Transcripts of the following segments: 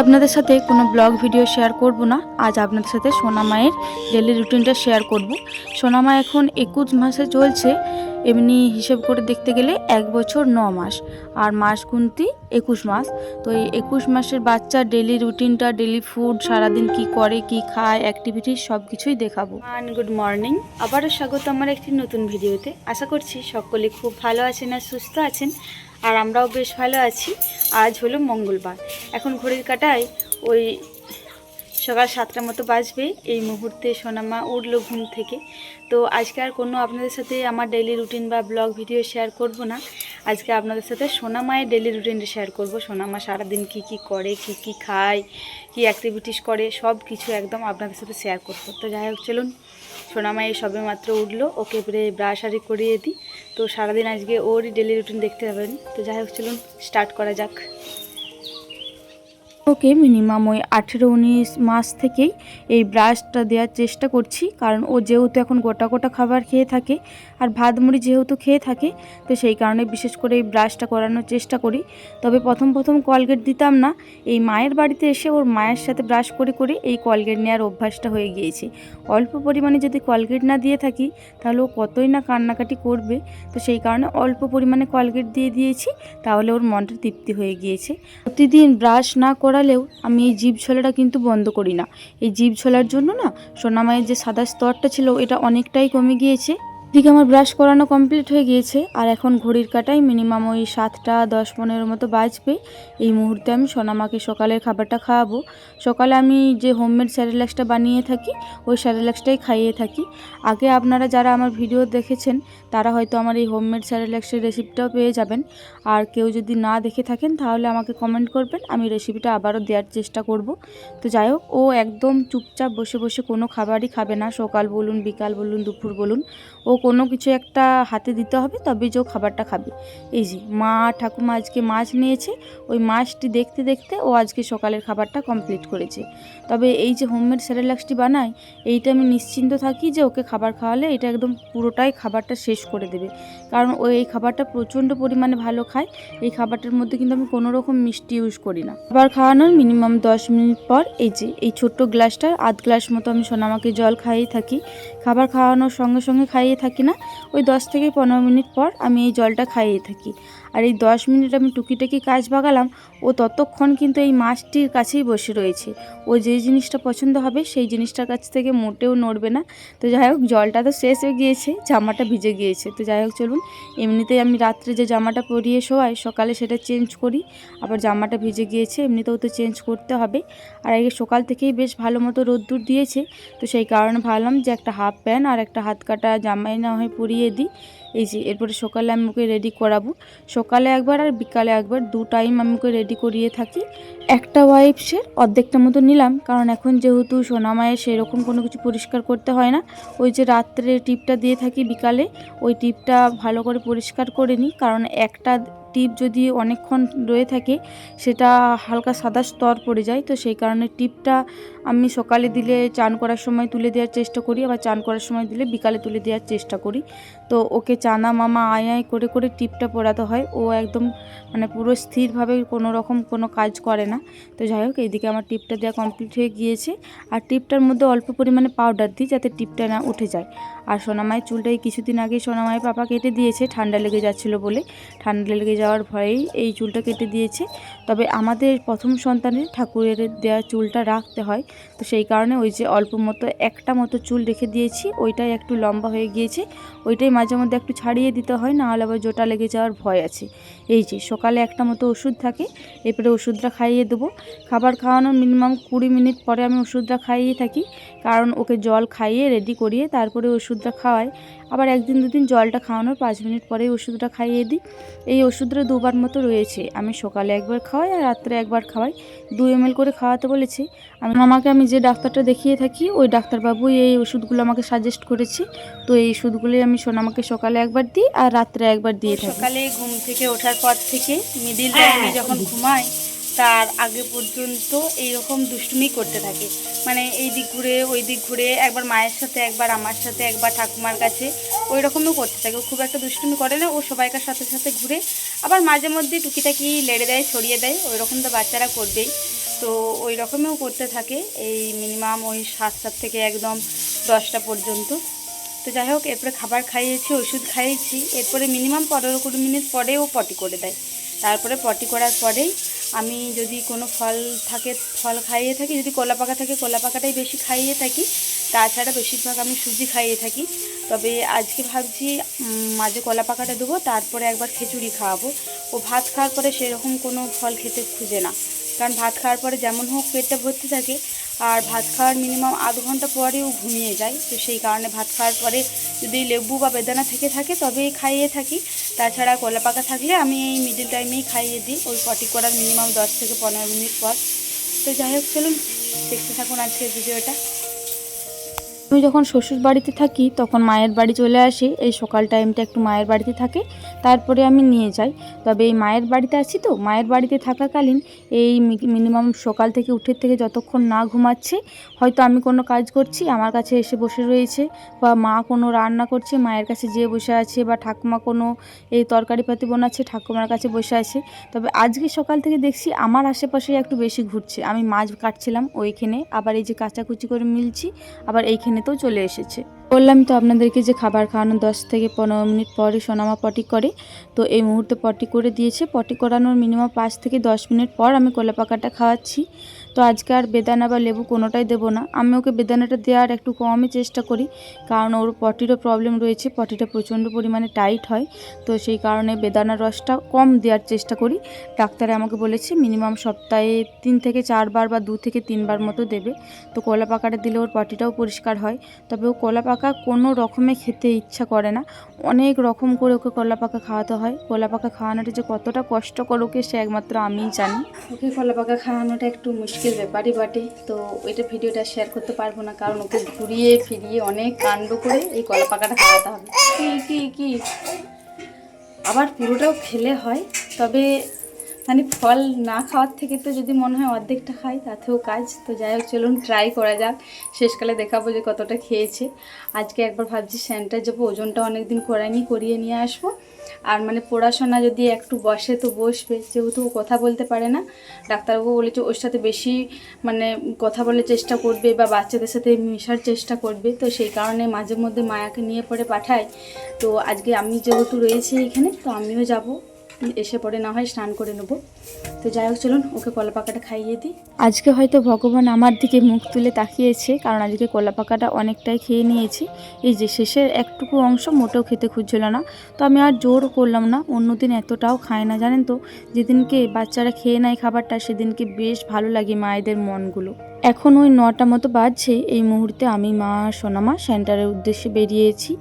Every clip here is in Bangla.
আপনাদের সাথে কোনো ব্লগ ভিডিও শেয়ার করব না। আজ আপনাদের সাথে সোনা মায়ের ডেলি রুটিনটা শেয়ার করব। সোনা মা এখন 21 মাসে চলছে, এমনি হিসেব করে দেখতে গেলে 1 বছর 9 মাস, আর মাস গুনতি 21 মাস। তো এই 21 মাসের বাচ্চার ডেলি রুটিনটা, ডেলি ফুড, সারাদিন কি করে, কি খায়, অ্যাক্টিভিটিস সব কিছুই দেখাবো। গুড মর্নিং, আবারও স্বাগত আমার একটি নতুন ভিডিওতে। আশা করছি সকলে খুব ভালো আছেন আর সুস্থ আছেন, আর আমরাও বেশ ভালো আছি। আজ হলো মঙ্গলবার, এখন ঘড়ির কাঁটায় ওই সকাল 7টার মতো বাজবে। এই মুহূর্তে সোনামা উঠলো ঘুম থেকে। তো আজকে আর কোনো আপনাদের সাথে আমার ডেইলি রুটিন বা ব্লগ ভিডিও শেয়ার করব না। আজকে আপনাদের সাথে সোনামায়ের ডেইলি রুটিনটা শেয়ার করব। সোনামা সারাদিন কি কি করে, কি কি খায়, কি অ্যাক্টিভিটিস করে, সব কিছু একদম আপনাদের সাথে শেয়ার করব। তো যাই হোক, চলুন। সোনামা এই সবে মাত্র উঠলো, ওকে ব্রাশ আরি করিয়ে দিই। তো সারাদিন আজকে ওরই ডেইলি রুটিন দেখতে পাবেন। তো যাই হোক, চলুন স্টার্ট করা যাক। ওকে মিনিমাম ওই 18-19 মাস থেকেই এই ব্রাশটা দেওয়ার চেষ্টা করছি, কারণ ও যেহেতু এখন গোটা গোটা খাবার খেয়ে থাকে আর ভাত মুড়ি যেহেতু খেয়ে থাকে, তো সেই কারণে বিশেষ করে এই ব্রাশটা করানোর চেষ্টা করি। তবে প্রথম কলগেট দিতাম না, এই মায়ের বাড়িতে এসে ওর মায়ের সাথে ব্রাশ করে করে এই কলগেট নেওয়ার অভ্যাসটা হয়ে গিয়েছে। অল্প পরিমাণে যদি কলগেট না দিয়ে থাকি তাহলে ও কতই না কান্নাকাটি করবে। তো সেই কারণে অল্প পরিমাণে কলগেট দিয়ে দিয়েছি, তাহলে ওর মনটা তৃপ্তি হয়ে গিয়েছে। প্রতিদিন ব্রাশ না করালেও আমি এই জিভ ছোলাটা কিন্তু বন্ধ করি না। এই জিভ ছোলার জন্য না সোনামায়ের যে সাদা স্তরটা ছিল এটা অনেকটাই কমে গিয়েছে। এদিকে আমার ব্রাশ করানো কমপ্লিট হয়ে গিয়েছে, আর এখন ঘড়ির কাঁটায় মিনিমাম ওই 7টা 10-15 মতো বাজবে। এই মুহূর্তে আমি সোনামাকে সকালের খাবারটা খাওয়াবো। সকালে আমি যে হোমমেড স্যারেলাক্সটা বানিয়ে থাকি, ওই স্যারেলাক্সটাই খাইয়ে থাকি। আগে আপনারা যারা আমার ভিডিও দেখেছেন তারা হয়তো আমার এই হোমমেড স্যারেলাক্সের রেসিপিটাও পেয়ে যাবেন। আর কেউ যদি না দেখে থাকেন তাহলে আমাকে কমেন্ট করবেন, আমি রেসিপিটা আবারও দেওয়ার চেষ্টা করব। তো যাই হোক, ও একদম চুপচাপ বসে বসে কোনো খাবারই খাবে না। সকাল বলুন, বিকাল বলুন, দুপুর বলুন, ও কোনো কিছু একটা হাতে দিতে হবে, তবে যে ও খাবারটা খাবে। এই যে মা ঠাকুমা আজকে মাছ নিয়েছে, ওই মাছটি দেখতে দেখতে ও আজকে সকালের খাবারটা কমপ্লিট করেছে। তবে এই যে হোমমেড স্যারেলাক্সটি বানাই, এইটা আমি নিশ্চিন্ত থাকি যে ওকে খাবার খাওয়ালে এটা একদম পুরোটাই খাবারটা শেষ করে দেবে, কারণ ও এই খাবারটা প্রচণ্ড পরিমাণে ভালো খায়। এই খাবারটার মধ্যে কিন্তু আমি কোনো রকম মিষ্টি ইউজ করি না। খাবার খাওয়ানোর মিনিমাম 10 মিনিট পর এই যে এই ছোট্ট গ্লাসটার আধ গ্লাস মতো আমি সোনামাকে জল খাইয়ে থাকি। খাবার খাওয়ানোর সঙ্গে সঙ্গে খাইয়ে থাকি না, ওই 10 থেকে 15 মিনিট পর আমি এই জলটা খাইয়ে থাকি। আর এই 10 মিনিট আমি টুকিটাকি কাজ বাগালাম, ও ততক্ষণ কিন্তু এই মাছটির কাছেই বসে রয়েছে। ও যেই জিনিসটা পছন্দ হবে সেই জিনিসটার কাছ থেকে মোটেও নড়বে না। তো যাই হোক, জলটা তো শেষ হয়ে গিয়েছে, জামাটা ভিজে গিয়েছে। তো যাই হোক, চলুন। এমনিতেই আমি রাত্রে যে জামাটা পরিয়ে শোয়াই, সকালে সেটা চেঞ্জ করি। আবার জামাটা ভিজে গিয়েছে, এমনিতেও তো চেঞ্জ করতে হবে। আর আগে সকাল থেকেই বেশ ভালো মতো রোদ্দুর দিয়েছে, তো সেই কারণে ভাবলাম যে একটা হাফ প্যান্ট আর একটা হাত কাটা জামাই না হয় পরিয়ে দিই। এই যে এরপরে সকালে আমি ওকে রেডি করাবো। সকালে একবার আর বিকালে একবার, 2 টাইম আমি ওকে রেডি করিয়ে থাকি। একটা ওয়াইপসের অর্ধেকটা মতো নিলাম, কারণ এখন যেহেতু সোনামায়ের সেরকম কোনো কিছু পরিষ্কার করতে হয় না। ওই যে রাত্রে টিপটা দিয়ে থাকি বিকালে, ওই টিপটা ভালো করে পরিষ্কার করে নিই, কারণ একটা টিপ যদি অনেকক্ষণ রয়ে থাকে সেটা হালকা সাদা স্তর পড়ে যায়। তো সেই কারণে টিপটা আমি সকালে দিলে চান করার সময় তুলে দেওয়ার চেষ্টা করি, আবার চান করার সময় দিলে বিকালে তুলে দেওয়ার চেষ্টা করি। তো ওকে চানা মামা আয় আয় করে করে টিপটা পরাতে হয়। ও একদম মানে পুরো স্থিরভাবে কোনো রকম কোনো কাজ করে না। তো যাই হোক, এইদিকে আমার টিপটা দেওয়া কমপ্লিট হয়ে গিয়েছে। আর টিপটার মধ্যে অল্প পরিমাণে পাউডার দিই যাতে টিপটা না উঠে যায়। আর সোনামায়ের চুলটাই কিছুদিন আগে সোনামায়ের পাপা কেটে দিয়েছে, ঠান্ডা লেগে যাচ্ছিলো বলে। ঠান্ডা লেগে যাওয়ার ভয়েই এই চুলটা কেটে দিয়েছে। তবে আমাদের প্রথম সন্তানের ঠাকুরের দেওয়া চুলটা রাখতে হয়, তো সেই কারণে ওই যে অল্প মতো একটা মতো চুল রেখে দিয়েছি, ওইটাই একটু লম্বা হয়ে গিয়েছে, ওইটাই মাঝে মধ্যে একটু ছাড়িয়ে দিতে হয়, না হলে আবার জোটা লেগে যাওয়ার ভয় আছে। এই যে সকালে একটা মতো ওষুধ থাকে, এরপরে ওষুধটা খাইয়ে দেবো। খাবার খাওয়ানোর মিনিমাম 20 মিনিট পরে আমি ওষুধটা খাইয়ে থাকি, কারণ ওকে জল খাইয়ে রেডি করিয়ে তারপরে ওষুধটা খাওয়াই। আবার একদিন দুদিন জলটা খাওয়ানোর 5 মিনিট পরেই ওষুধটা খাইয়ে দিই। এই ওষুধটা 2বার মতো রয়েছে, আমি সকালে একবার খাওয়াই আর রাত্রে একবার খাওয়াই। 2 ml করে খাওয়াতে বলেছে। আমি যে ডাক্তারটা দেখিয়ে থাকি ওই ডাক্তারবাবুই এই ওষুধগুলো আমাকে সাজেস্ট করেছে। তো এই ওষুধগুলোই আমি সোনামাকে সকালে একবার দিই আর রাত্রে একবার দিয়ে থাকি। সকালে ঘুম থেকে ওঠার পর থেকে মিডিল টাইমে যখন ঘুমাই তার আগে পর্যন্ত এইরকম দুষ্টুমি করতে থাকে। মানে এই দিক ঘুরে ওই দিক ঘুরে, একবার মায়ের সাথে, একবার আমার সাথে, একবার ঠাকুমার কাছে, ওই রকমও করতে থাকে। ও খুব একটা দুষ্টুমি করে না, ও সবাইকার সাথে সাথে ঘুরে, আবার মাঝে মধ্যে টুকিটাকি লেড়ে দেয়, ছড়িয়ে দেয়, ওই রকম তো বাচ্চারা করবেই। তো ওই রকমেও করতে থাকে এই মিনিমাম ওই 7টা থেকে একদম 10টা পর্যন্ত। তো যাই হোক, এরপরে খাবার খাইয়েছি, ওষুধ খাইয়েছি, এরপরে মিনিমাম 15-20 মিনিট পরেও পটি করে দেয়। তারপরে পটি করার পরেই আমি যদি কোনো ফল থাকে ফল খাইয়ে থাকি, যদি কলা পাকা থাকে কলা পাকাটাই বেশি খাইয়ে থাকি, তাছাড়া বেশিরভাগ আমি সুজি খাইয়ে থাকি। তবে আজকে ভাবছি মাঝে কলা পাকাটা দেবো, তারপরে একবার খিচুড়ি খাওয়াবো। ও ভাত খাওয়ার পরে সেরকম কোনো ফল খেতে খুঁজে না, কারণ ভাত খাওয়ার পরে যেমন হোক পেটটা ভর্তি থাকে, আর ভাত খাওয়ার মিনিমাম আধ ঘন্টা পরেও ঘুমিয়ে যায়। তো সেই কারণে ভাত খাওয়ার পরে যদি লেবু বা বেদানা থেকে থাকে তবেই খাইয়ে থাকি, তাছাড়া কলা পাকা থাকলে আমি এই মিডিল টাইমেই খাইয়ে দিই, ওই পটি করার মিনিমাম 10 থেকে 15 মিনিট পর। তো যাই হোক, চলুন দেখতে থাকুন আজকের ভিডিওটা। আমি যখন শ্বশুর বাড়িতে থাকি তখন মায়ের বাড়ি চলে আসি, এই সকাল টাইমটা একটু মায়ের বাড়িতে থাকে, তারপরে আমি নিয়ে যাই। তবে এই মায়ের বাড়িতে আছি তো, মায়ের বাড়িতে থাকাকালীন এই মিনিমাম সকাল থেকে উঠে থেকে যতক্ষণ না ঘুমাচ্ছে, হয়তো আমি কোনো কাজ করছি আমার কাছে এসে বসে রয়েছে, বা মা কোনো রান্না করছে মায়ের কাছে যেয়ে বসে আছে, বা ঠাকুমা কোনো এই তরকারি পাতি বানাচ্ছে ঠাকুমার কাছে বসে আছে। তবে আজকে সকাল থেকে দেখছি আমার আশেপাশে একটু বেশি ঘুরছে। আমি মাছ কাটছিলাম ওইখানে, আবার এই যে কাচাকুচি করে মিলছি, আবার এইখানে তো চলে এসেছে। বললাম তো আপনাদেরকে যে খাবার খাওয়ানোর 10 থেকে 15 মিনিট পরে সোনামা পটি করে, তো এই মুহূর্তে পটি করে দিয়েছে। পটি করানোর মিনিমাম 5 থেকে 10 মিনিট পর আমি কলা পাকাটা খাওয়াচ্ছি। তো আজকে আর বেদানা বা লেবু কোনোটাই দেবো না, আমি ওকে বেদানাটা দেওয়ার একটু কমই চেষ্টা করি, কারণ ওর পটিরও প্রবলেম রয়েছে, পটিটা প্রচণ্ড পরিমাণে টাইট হয়। তো সেই কারণে বেদানার রসটা কম দেওয়ার চেষ্টা করি। ডাক্তারে আমাকে বলেছে মিনিমাম সপ্তাহে 3 থেকে 4 বার বা 2 থেকে 3 বার মতো দেবে। তো কলা পাকাটা দিলে ওর পটিটাও পরিষ্কার হয়। তবে ও কলা পাকা কোনো রকমে খেতে ইচ্ছা করে না, অনেক রকম করে ওকে কলা পাকা খাওয়াতে হয়। কলা পাকা খাওয়ানোটা যে কতটা কষ্টকর ওকে সে একমাত্র আমিই জানি। ওকে কলা পাকা খাওয়ানোটা একটু মুশকিল ব্যাপারই বটে। তো ওইটা ভিডিওটা শেয়ার করতে পারবো না, কারণ ওকে ঘুরিয়ে ফিরিয়ে অনেক কাণ্ড করে এই কলা পাকাটা খাওয়াতে হবে। কি আবার পুরোটাও খেলে হয়, তবে মানে ফল না খাওয়ার থেকে তো যদি মনে হয় অর্ধেকটা খাই তাতেও কাজ। তো যাই হোক, চলুন ট্রাই করা যাক, শেষকালে দেখাবো যে কতটা খেয়েছে। আজকে একবার ভাবছি সেন্টার যাবো, ওজনটা অনেকদিন করাইনি, করিয়ে নিয়ে আসবো। আর মানে পড়াশোনা যদি একটু বসে তো বসবে, যেহেতু ও কথা বলতে পারে না, ডাক্তারবাবু বলেছে ওর সাথে বেশি মানে কথা বলার চেষ্টা করবে বা বাচ্চাদের সাথে মেশার চেষ্টা করবে। তো সেই কারণে মাঝে মধ্যে মায়াকে নিয়ে পরে পাঠায়। তো আজকে আমি যেহেতু রয়েছি এখানে, তো আমিও যাব, এসে পরে না হয় স্নান করে নেবো। তো যাই হোক, চলুন ওকে কলা পাকাটা খাইয়ে দিই। আজকে হয়তো ভগবান আমার দিকে মুখ তুলে তাকিয়েছে, কারণ আজকে কলা পাকাটা অনেকটাই খেয়ে নিয়েছি। এই যে শেষের একটুকু অংশ মোটেও খেতে খুঁজছিল না, তো আমি আর জোর করলাম না। অন্যদিন এতটাও খায় না, জানেন তো, যেদিনকে বাচ্চারা খেয়ে নেয় খাবারটা সেদিনকে বেশ ভালো লাগে মায়েদের মনগুলো। এখন ওই 9টা মতো বাজছে। এই মুহূর্তে আমি মা আর সোনামা সেন্টারের উদ্দেশ্যে বেরিয়েছি।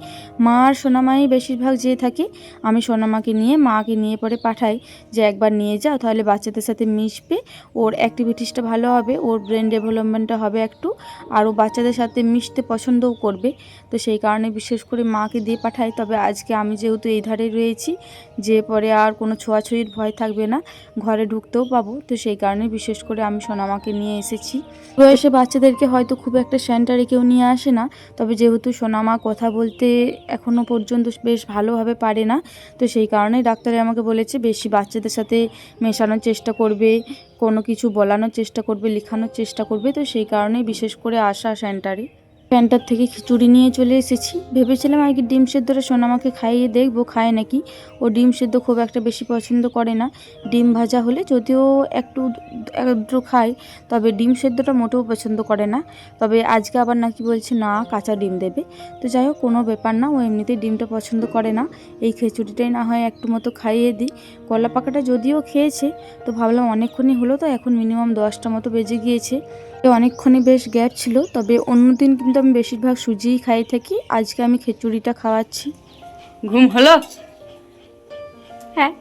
মা আর সোনামাই বেশিরভাগ যেয়ে থাকে, আমি সোনামাকে নিয়ে মাকে নিয়ে পরে পাঠাই যে একবার নিয়ে যাও, তাহলে বাচ্চাদের সাথে মিশবে, ওর অ্যাক্টিভিটিসটা ভালো হবে, ওর ব্রেন ডেভেলপমেন্টটা হবে একটু, আর ও বাচ্চাদের সাথে মিশতে পছন্দও করবে। তো সেই কারণে বিশেষ করে মাকে দিয়ে পাঠাই। তবে আজকে আমি যেহেতু এই ধারে রয়েছি, যে পরে আর কোনো ছোঁয়াছুঁয়ির ভয় থাকবে না, ঘরে ঢুকতেও পাবো, তো সেই কারণে বিশেষ করে আমি সোনামাকে নিয়ে এসেছি। বয়সে বাচ্চাদেরকে হয়তো খুব একটা সেন্টারে কেউ নিয়ে আসে না, তবে যেহেতু সোনামা কথা বলতে এখনও পর্যন্ত বেশ ভালোভাবে পারে না, তো সেই কারণে ডাক্তারে আমাকে বলেছে বেশি বাচ্চাদের সাথে মেশানোর চেষ্টা করবে, কোনো কিছু বলানোর চেষ্টা করবে, লেখানোর চেষ্টা করবে। তো সেই কারণেই বিশেষ করে আসা সেন্টারে। সেন্টার থেকে খিচুড়ি নিয়ে চলে এসেছি, ভেবেছিলাম আগে ডিম সেদ্ধটা সোনামাকে খাইয়ে দেখবো খায় নাকি। ও ডিম সেদ্ধ খুব একটা বেশি পছন্দ করে না, ডিম ভাজা হলে যদিও একটু খায়, তবে ডিম সেদ্ধটা মোটেও পছন্দ করে না। তবে আজকে আবার নাকি বলছে না কাঁচা ডিম দেবে। তো যাই হোক, কোনো ব্যাপার না, ও এমনিতেই ডিমটা পছন্দ করে না। এই খিচুড়িটাই না হয় একটু মতো খাইয়ে দিই। কলা পাকাটা যদিও খেয়েছে, তো ভাবলাম অনেকক্ষণই হলো, তো এখন মিনিমাম 10টা মতো বেজে গিয়েছে, অনেকক্ষণই বেশ গ্যাপ ছিল। তবে অন্যদিন কিন্তু আমি বেশিরভাগ সুজিই খাই থাকি, আজকে আমি খিচুড়িটা খাওয়াচ্ছি। ঘুম হলো? হ্যাঁ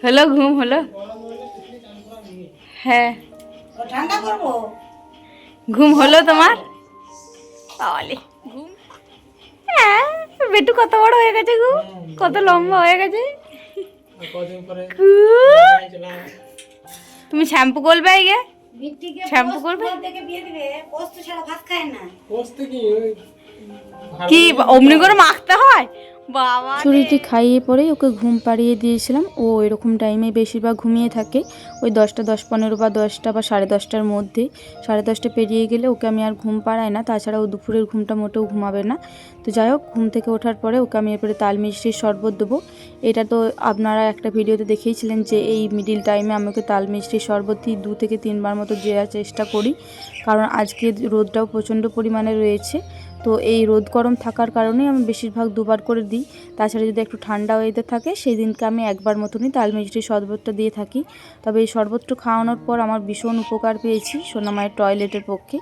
হলো, ঘুম হলো? হ্যাঁ, ঘুম হলো তোমার? তাহলে ঘুম, হ্যাঁ, বেটু কত বড় হয়ে গেছে, ঘুম কত লম্বা হয়ে গেছে। তুমি শ্যাম্পু করবে আগে? শ্যাম্পু করবে কি অমনি করে মাখতে হয়? ছুরিটি খাইয়ে পরে ওকে ঘুম পাড়িয়ে দিয়েছিলাম। ও এরকম টাইমে বেশিরভাগ ঘুমিয়ে থাকে, ওই 10টা 10-15 বা 10টা বা 10:30টার মধ্যে। 10:30 পেরিয়ে গেলে ওকে আমি আর ঘুম পাড়াই না, তাছাড়া ও দুপুরের ঘুমটা মোটেও ঘুমাবে না। তো যাই হোক, ঘুম থেকে ওঠার পরে ওকে আমি এরপরে তাল মিষ্টির শরবত দেবো। এটা তো আপনারা একটা ভিডিওতে দেখেইছিলেন যে এই মিডিল টাইমে আমি ওকে তাল মিষ্টির শরবতই 2 থেকে 3 বার মতো দেওয়ার চেষ্টা করি, কারণ আজকে রোদটাও প্রচণ্ড পরিমাণে রয়েছে। তো এই রোদ গরম থাকার কারণেই আমি বেশিরভাগ 2বার করে দিই। তাছাড়া যদি একটু ঠান্ডা ওয়েদার থাকে সেই দিনকে আমি একবার মতনই তাল মিষ্টির শরবতটা দিয়ে থাকি। তবে এই শরবতটা খাওয়ানোর পর আমার ভীষণ উপকার পেয়েছি সোনামায়ের টয়লেটের পক্ষে।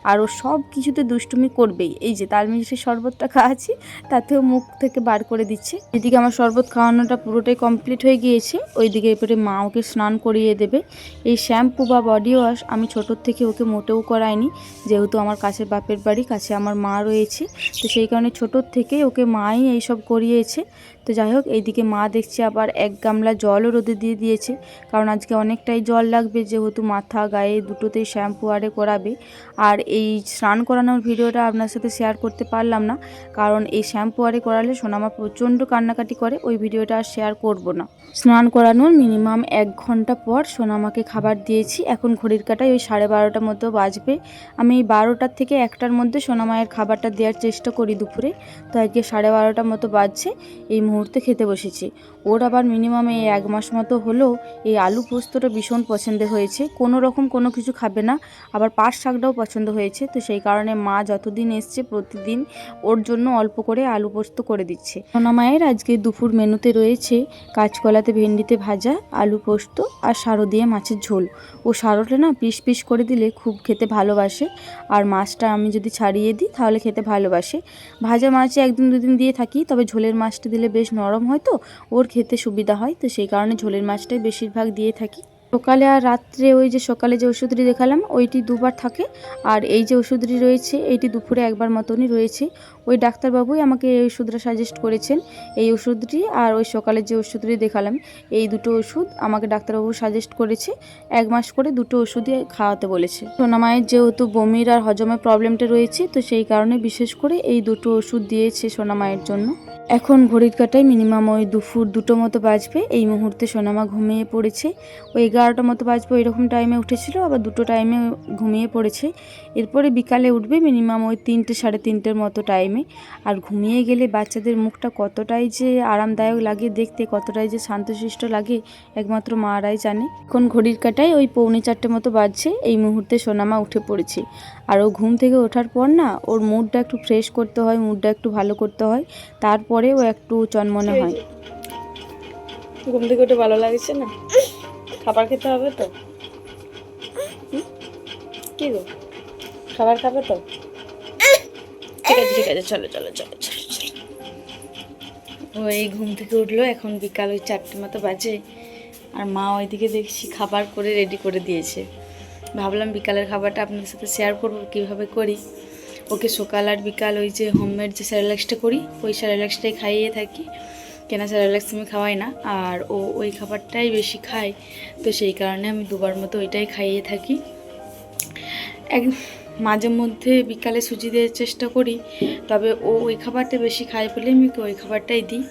আর ও সব কিছুতে দুষ্টুমি করবেই, এই যে তাল মিষ্টির শরবতটা খাওয়াচ্ছি তাতেও মুখ থেকে বার করে দিচ্ছে। এদিকে আমার শরবত খাওয়ানোটা পুরোটাই কমপ্লিট হয়ে গিয়েছে, ওইদিকে এরপরে মা ওকে স্নান করিয়ে দেবে। এই শ্যাম্পু বা বডি ওয়াশ আমি ছোটোর থেকে ওকে মোটেও করাইনি, যেহেতু আমার কাছে বাপের বাড়ি, কাছে আমার মা রয়েছে, তো সেই কারণে ছোটোর থেকে ওকে মাই এইসব করিয়েছে। তো যাই হোক, এইদিকে মা দেখছি আবার 1 গামলা জলও রোদে দিয়ে দিয়েছে, কারণ আজকে অনেকটাই জল লাগবে, যেহেতু মাথা গায়ে দুটোতেই শ্যাম্পু আরে করাবে। আর এই স্নান করানোর ভিডিওটা আপনার সাথে শেয়ার করতে পারলাম না, কারণ এই শ্যাম্পু আরে করালে সোনামা প্রচণ্ড কান্নাকাটি করে, ওই ভিডিওটা আর শেয়ার করব না। স্নান করানোর মিনিমাম 1 ঘন্টা পর সোনামাকে খাবার দিয়েছি। এখন ঘড়ির কাঁটায় ওই 12:30টার মতো বাজবে। আমি এই 12টার থেকে 1টার মধ্যে সোনামায়ের খাবারটা দেওয়ার চেষ্টা করি দুপুরে। তো আজকে 12:30টার মতো বাজছে, এই মুহূর্তে খেতে বসেছি। ওর আবার মিনিমাম এই 1 মাস মতো হলো এই আলু পোস্তটা ভীষণ পছন্দের হয়েছে, কোনো রকম কোনো কিছু খাবে না। আবার পাট শাকটাও পছন্দ হয়েছে, তো সেই কারণে মা যতদিন এসছে প্রতিদিন ওর জন্য অল্প করে আলু পোস্ত করে দিচ্ছে। সোনামায়ের আজকে দুপুর মেনুতে রয়েছে কাঁচকলাতে ভেন্ডিতে ভাজা, আলু পোস্ত আর সারো দিয়ে মাছের ঝোল। ও সারোটা না পিস পিস করে দিলে খুব খেতে ভালোবাসে, আর মাছটা আমি যদি ছাড়িয়ে দিই তাহলে খেতে ভালোবাসে। ভাজা মাছে 1-2 দিন দিয়ে থাকি, তবে ঝোলের মাছটা দিলে বেশ নরম হয়, তো ওর খেতে সুবিধা হয়, তো সেই কারণে ঝোলের মাছটাই বেশিরভাগ দিয়ে থাকি। সকালে আর রাত্রে ওই যে সকালে যে ওষুধটি দেখালাম ওইটি 2বার থাকে, আর এই যে ওষুধটি রয়েছে এইটি দুপুরে 1বার মতনই রয়েছে। ওই ডাক্তারবাবুই আমাকে এই ওষুধটা সাজেস্ট করেছেন, এই ওষুধটি আর ওই সকালে যে ওষুধটি দেখালাম, এই দুটো ওষুধ আমাকে ডাক্তারবাবু সাজেস্ট করেছে। 1 মাস করে দুটো ওষুধই খাওয়াতে বলেছে। সোনামায়ের যেহেতু বমির আর হজমের প্রবলেমটা রয়েছে, তো সেই কারণে বিশেষ করে এই দুটো ওষুধ দিয়েছে সোনামায়ের জন্য। এখন ঘড়ির কাঁটায় মিনিমাম ওই দুপুর 2টো মতো বাজবে। এই মুহূর্তে সোনামা ঘুমিয়ে পড়েছে, ওই 11টা মতো বাজবে এরকম টাইমে উঠেছিল, আবার 2টো টাইমে ঘুমিয়ে পড়েছে। এরপরে বিকালে উঠবে মিনিমাম ওই 3টে 3:30টের মতো টাইমে। আর ঘুমিয়ে গেলে বাচ্চাদের মুখটা কতটাই যে আরামদায়ক লাগে দেখতে, কতটাই যে শান্তশিষ্ট লাগে একমাত্র মারাই জানে। এখন ঘড়ির কাঁটায় ওই 3:45 মতো বাজছে, এই মুহূর্তে সোনামা উঠে পড়েছে। আর ও ঘুম থেকে ওঠার পর না ওর মুডটা একটু ফ্রেশ করতে হয়, মুডটা একটু ভালো করতে হয়, তারপরে ও একটু চনমনে হয়। ঘুম থেকে উঠে ভালো লাগছে না? খাবার খেতে হবে তো? কি গো, খাবার খাবে তো? ঠিক আছে ঠিক আছে, চলো চলো চলো চলো চলো। ও এই ঘুম থেকে উঠলো, এখন বিকাল ওই 4টে মতো বাজে, আর মা ওইদিকে দেখছি খাবার করে রেডি করে দিয়েছে। ভাবলাম বিকালের খাবারটা আপনাদের সাথে শেয়ার করবো কীভাবে করি। ওকে সকাল আর বিকাল ওই যে হোমমেড যে স্যারেলাক্সটা করি, ওই স্যারেলাক্সটাই খাইয়ে থাকি, কেনা স্যারেলাক্স আমি খাওয়াই না, আর ও ওই খাবারটাই বেশি খায়, তো সেই কারণে আমি 2বার মতো ওইটাই খাইয়ে থাকি। মাঝে মধ্যে বিকালে সুজি দেওয়ার চেষ্টা করি, তবে ও ওই খাবারটা বেশি খায় বলে আমি ওই খাবারটাই দিই,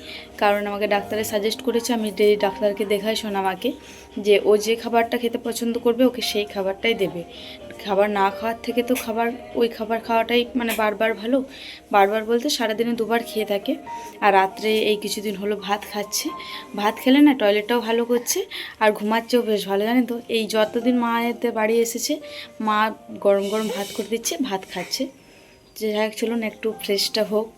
কারণ আমাকে ডাক্তারে সাজেস্ট করেছে, আমি ডেলি ডাক্তারকে দেখাই সোনামাকে, যে ও যে খাবারটা খেতে পছন্দ করবে ওকে সেই খাবারটাই দেবে। খাবার না খাওয়ার থেকে তো ওই খাবার খাওয়াটাই মানে বারবার ভালো। বারবার বলতে সারাদিনে 2বার খেয়ে থাকে, আর রাত্রে এই কিছুদিন হলো ভাত খাচ্ছে। ভাত খেলে না টয়লেটটাও ভালো করছে, আর ঘুমাচ্ছেও বেশ ভালো, জানেন তো। এই যতদিন মায়েদের বাড়ি এসেছে মা গরম গরম ভাত করে দিচ্ছে, ভাত খাচ্ছে। যে যাই হোক, চলুন একটু ফ্রেশটা হোক,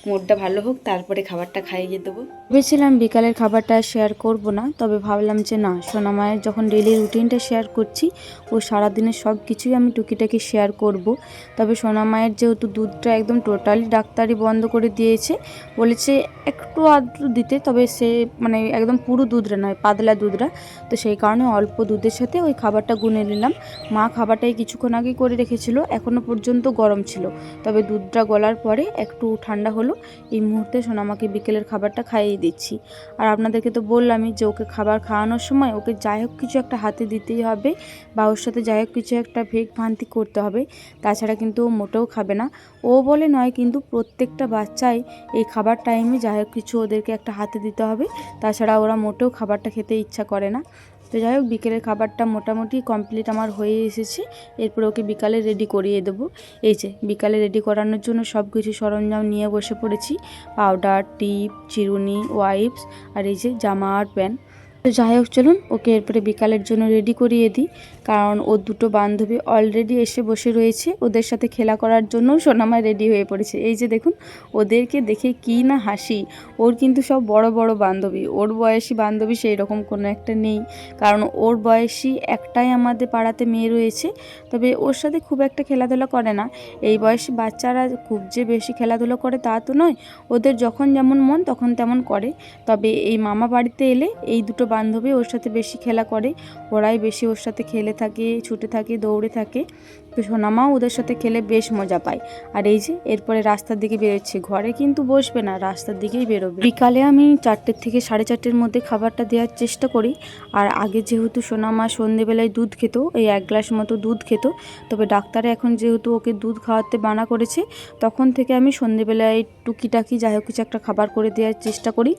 মুডটা ভালো হোক, তারপরে খাবারটা খাইয়ে দেবো। ভেবেছিলাম বিকালের খাবারটা শেয়ার করব না, তবে ভাবলাম যে না, সোনামায়ের যখন ডেইলি রুটিনটা শেয়ার করছি, ও সারাদিনের সব কিছুই আমি টুকিটাকি শেয়ার করব। তবে সোনামায়ের যেহেতু দুধটা একদম টোটালি ডাক্তারই বন্ধ করে দিয়েছে, বলেছে একটু আধটু দিতে, তবে সে মানে একদম পুরো দুধটা নয়, পাতলা দুধটা, তো সেই কারণে অল্প দুধের সাথে ওই খাবারটা গুনে নিলাম। মা খাবারটাই কিছুক্ষণ আগে করে রেখেছিল, এখনও পর্যন্ত গরম ছিল, তবে দুধটা গলার পরে একটু ঠান্ডা হলো, এই মুহূর্তে সোনামাকে বিকেলের খাবারটা খাইয়ে দিচ্ছি। আর আপনাদেরকে তো বললামই যে ওকে খাবার খাওয়ানোর সময় ওকে যাই হোক কিছু একটা হাতে দিতেই হবে বা ওর সাথে যাই হোক কিছু একটা ভেগ ভান্তি করতে হবে, তাছাড়া কিন্তু ও মোটেও খাবে না। ও বলে নয়, কিন্তু প্রত্যেকটা বাচ্চাই এই খাবার টাইমে যাই হোক কিছু ওদেরকে একটা হাতে দিতে হবে, তাছাড়া ওরা মোটেও খাবারটা খেতে ইচ্ছা করে না। তো যাই হোক বিকেলের খাবারটা মোটামুটি কমপ্লিট আমার হয়ে এসেছে। এরপর ওকে বিকালে রেডি করিয়ে দেবো। এই যে বিকালে রেডি করানোর জন্য সব কিছু সরঞ্জাম নিয়ে বসে পড়েছি, পাউডার, টিপ, চিরুনি, ওয়াইপস আর এই যে জামা আর প্যান্ট। তো যাই হোক চলুন ওকে এরপরে বিকালের জন্য রেডি করিয়ে দিই, কারণ ওর দুটো বান্ধবী অলরেডি এসে বসে রয়েছে, ওদের সাথে খেলা করার জন্য সোনামা রেডি হয়ে পড়েছে। এই যে দেখুন ওদেরকে দেখে কি না হাসি। ওর কিন্তু সব বড় বড় বান্ধবী, ওর বয়সী বান্ধবী সেই রকম কোনো একটা নেই, কারণ ওর বয়সী একটাই আমাদের পাড়াতে মেয়ে রয়েছে, তবে ওর সাথে খুব একটা খেলাধুলা করে না। এই বয়সী বাচ্চারা খুব যে বেশি খেলাধুলো করে তা তো নয়, ওদের যখন যেমন মন তখন তেমন করে। তবে এই মামা বাড়িতে এলে এই দুটো বান্ধবী ওর সাথে বেশি খেলা করে, ওরাই বেশি ওর সাথে খেলে থাকে, ছুটে থাকে, দৌড়ে থাকে। তো সোনামাও ওদের সাথে খেলে বেশ মজা পায়। আর এই যে এরপরে রাস্তার দিকে বেরোচ্ছে, ঘরে কিন্তু বসবে না, রাস্তার দিকেই বেরোবে। বিকালে আমি 4টের থেকে 4:30-এর মধ্যে খাবারটা দেওয়ার চেষ্টা করি। আর আগে যেহেতু সোনামা সন্ধেবেলায় দুধ খেত, এই 1 গ্লাস মতো দুধ খেত, তবে ডাক্তারে এখন যেহেতু ওকে দুধ খাওয়াতে মানা করেছে, তখন থেকে আমি সন্ধেবেলায় টুকিটাকি যাই হোক কিছু একটা খাবার করে দেওয়ার চেষ্টা করি।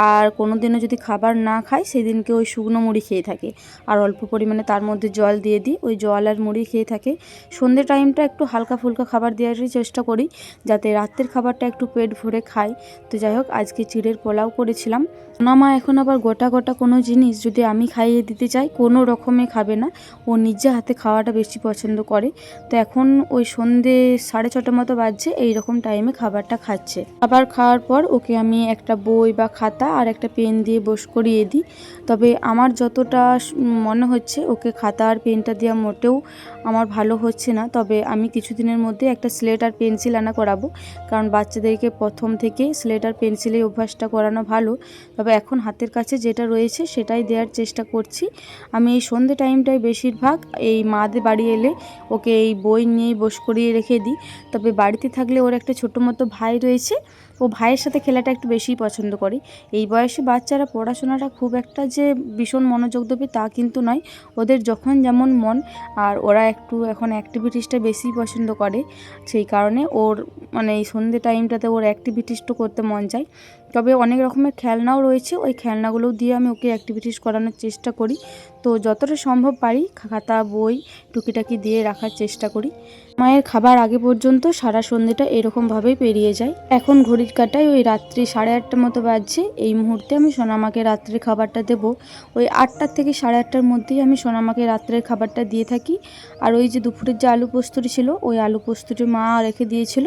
আর কোনো দিনও যদি খাবার না খায় সেদিনকে ওই শুকনো মুড়ি খেয়ে থাকে, আর অল্প পরিমাণে তার মধ্যে জল দিয়ে দিই, ওই জল আর মুড়ি খেয়ে থাকে। সন্ধ্যে টাইমটা একটু হালকা ফুলকা খাবার দেওয়ারই চেষ্টা করি, যাতে রাতের খাবারটা একটু পেট ভরে খায়। তো যাই হোক আজকে চিড়ের পোলাও করেছিলাম। সোনামা এখন আবার গোটা গোটা কোনো জিনিস যদি আমি খাইয়ে দিতে চাই কোনো রকমে খাবে না, ও নিজে হাতে খাওয়াটা বেশি পছন্দ করে। তো এখন ওই সন্ধ্যে 6:30 মতো বাজছে, এইরকম টাইমে খাবারটা খাচ্ছে। খাবার খাওয়ার পর ওকে আমি একটা বই বা খাতা আর একটা পেন দিয়ে বস করিয়ে দিই। তবে আমার যতটা মনে হচ্ছে ওকে খাতা আর পেনটা দেওয়া মোটেও আমার ভালো হচ্ছে না, তবে আমি কিছুদিনের মধ্যে একটা স্লেট আর পেন্সিল আনা করাবো, কারণ বাচ্চাদেরকে প্রথম থেকে স্লেট আর পেন্সিলের অভ্যাসটা করানো ভালো। তবে এখন হাতের কাছে যেটা রয়েছে সেটাই দেওয়ার চেষ্টা করছি। আমি এই সন্ধ্যে টাইমটাই বেশিরভাগ এই মাদের বাড়ি এলে ওকে এই বই নিয়েই বস করিয়ে রেখে দিই। তবে বাড়িতে থাকলে ওর একটা ছোটো মতো ভাই রয়েছে, ও ভাইয়ের সাথে খেলাটা একটু বেশিই পছন্দ করে। এই বয়সে বাচ্চারা পড়াশোনাটা খুব একটা যে ভীষণ মনোযোগ দেবে তা কিন্তু নয়, ওদের যখন যেমন মন, আর ওরা একটু এখন অ্যাক্টিভিটিসটা বেশি পছন্দ করে, সেই কারণে ওর মানে এই সন্ধ্যে টাইমটাতে ওর অ্যাক্টিভিটিসটা করতে মন চায়। তবে অনেক রকমের খেলনাও রয়েছে, ওই খেলনাগুলো দিয়ে আমি ওকে অ্যাক্টিভিটিস করানোর চেষ্টা করি। তো যতটা সম্ভব পারি খাতা বই টুকিটাকি দিয়ে রাখার চেষ্টা করি। মায়ের খাবার আগে পর্যন্ত সারা সন্ধ্যেটা এরকমভাবেই পেরিয়ে যায়। এখন ঘড়ির কাঁটায় ওই রাত্রি 8:30 মতো বাজছে। এই মুহূর্তে আমি সোনামাকে রাত্রের খাবারটা দেবো। ওই 8টা থেকে 8:30-র মধ্যেই আমি সোনামাকে রাত্রের খাবারটা দিয়ে থাকি। আর ওই যে দুপুরের যে আলু পোস্তটি ছিল, ওই আলু পোস্তটি মা রেখে দিয়েছিল,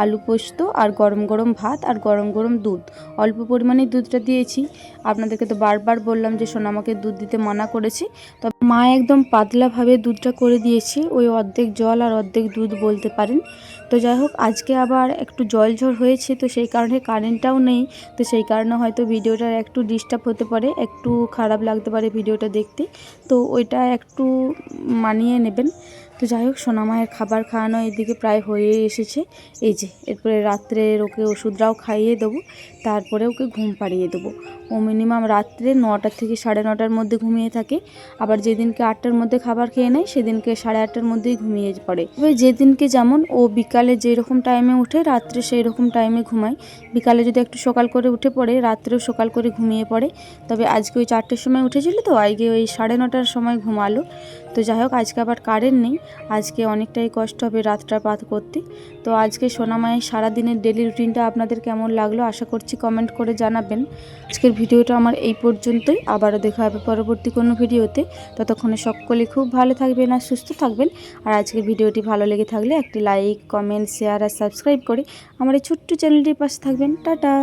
আলু পোস্ত আর গরম গরম ভাত আর গরম গরম দুধ, অল্প পরিমাণেই দুধটা দিয়েছি। আপনাদেরকে তো বারবার বললাম যে সোনামাকে দুধ দিতে মানা করেছি, তবে মা একদম পাতলাভাবে দুধটা করে দিয়েছে, ওই অর্ধেক জল আর অর্ধেক দুধ বলতে পারেন। তো যাই হোক আজকে আবার একটু জলঝড় হয়েছে, তো সেই কারণে কারেন্টটাও নেই, তো সেই কারণে হয়তো ভিডিওটার একটু ডিস্টার্ব হতে পারে, একটু খারাপ লাগতে পারে ভিডিওটা দেখতে, তো ওইটা একটু মানিয়ে নেবেন। তো যাই হোক সোনামায়ের খাবার খাওয়ানো এদিকে প্রায় হয়ে এসেছে। এই যে এরপরে রাত্রে ওকে ওষুধটাও খাইয়ে দেবো, তারপরে ওকে ঘুম পাড়িয়ে দেবো। ও মিনিমাম রাত্রে 9টা থেকে 9:30-র মধ্যে ঘুমিয়ে থাকে। আবার যেদিনকে 8টার মধ্যে খাবার খেয়ে নেয় সেদিনকে 8:30-র মধ্যেই ঘুমিয়ে পড়ে। তবে যেদিনকে যেমন ও বিকালে যেরকম টাইমে উঠে রাত্রে সেই রকম টাইমে ঘুমায়। বিকালে যদি একটু সকাল করে উঠে পড়ে রাত্রেও সকাল করে ঘুমিয়ে পড়ে। তবে আজকে ওই 4টের সময় উঠেছিল, তো আজকে ওই 9:30-র সময় ঘুমালো। তো যাই হোক আজকে আবার কারেন্ট নেই, আজকে অনেকটাই কষ্ট হবে রাতটা পাত করতে। তো আজকে সোনামায়ের সারাদিনের ডেলি রুটিনটা আপনাদের কেমন লাগলো আশা করছি কমেন্ট করে জানাবেন। আজকের ভিডিওটা আমার এই পর্যন্তই, আবারও দেখা হবে পরবর্তী কোনো ভিডিওতে। ততক্ষণে সকলে খুব ভালো থাকবেন আর সুস্থ থাকবেন। আর আজকের ভিডিওটি ভালো লেগে থাকলে একটি লাইক, কমেন্ট, শেয়ার আর সাবস্ক্রাইব করে আমার এই ছোট্ট চ্যানেলটির পাশে থাকবেন। টাটা।